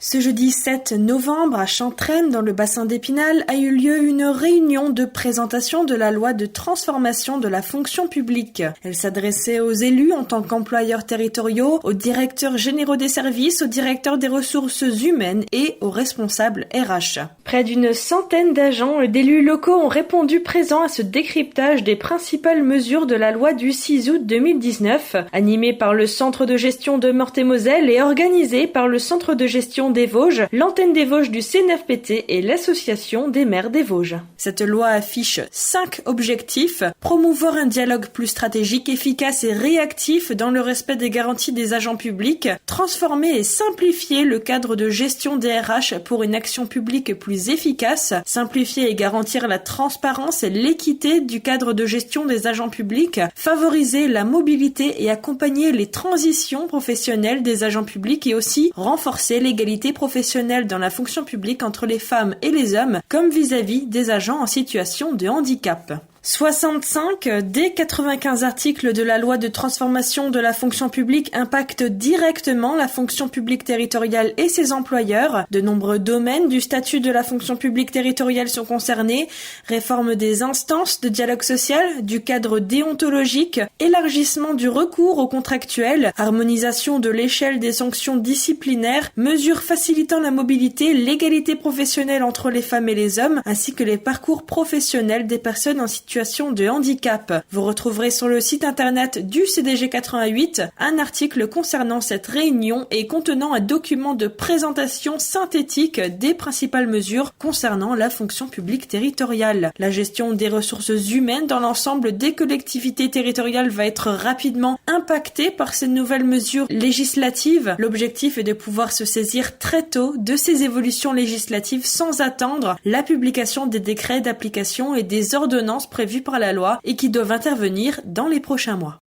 Ce jeudi 7 novembre, à Chantraine, dans le bassin d'Épinal, a eu lieu une réunion de présentation de la loi de transformation de la fonction publique. Elle s'adressait aux élus en tant qu'employeurs territoriaux, aux directeurs généraux des services, aux directeurs des ressources humaines et aux responsables RH. Près d'une centaine d'agents et d'élus locaux ont répondu présents à ce décryptage des principales mesures de la loi du 6 août 2019, animé par le Centre de gestion de Meurthe-et-Moselle et organisé par le Centre de gestion des Vosges, l'antenne des Vosges du CNFPT et l'Association des maires des Vosges. Cette loi affiche 5 objectifs: promouvoir un dialogue plus stratégique, efficace et réactif dans le respect des garanties des agents publics, transformer et simplifier le cadre de gestion des RH pour une action publique plus efficace, simplifier et garantir la transparence et l'équité du cadre de gestion des agents publics, favoriser la mobilité et accompagner les transitions professionnelles des agents publics et aussi renforcer l'égalité professionnelle dans la fonction publique entre les femmes et les hommes, comme vis-à-vis des agents en situation de handicap. 65 des 95 articles de la loi de transformation de la fonction publique impactent directement la fonction publique territoriale et ses employeurs. De nombreux domaines du statut de la fonction publique territoriale sont concernés: réforme des instances de dialogue social, du cadre déontologique, élargissement du recours aux contractuels, harmonisation de l'échelle des sanctions disciplinaires, mesures facilitant la mobilité, l'égalité professionnelle entre les femmes et les hommes, ainsi que les parcours professionnels des personnes en situation de handicap. Vous retrouverez sur le site internet du CDG 88 un article concernant cette réunion et contenant un document de présentation synthétique des principales mesures concernant la fonction publique territoriale. La gestion des ressources humaines dans l'ensemble des collectivités territoriales va être rapidement impactée par ces nouvelles mesures législatives. L'objectif est de pouvoir se saisir très tôt de ces évolutions législatives sans attendre la publication des décrets d'application et des ordonnances prévues par la loi et qui doivent intervenir dans les prochains mois.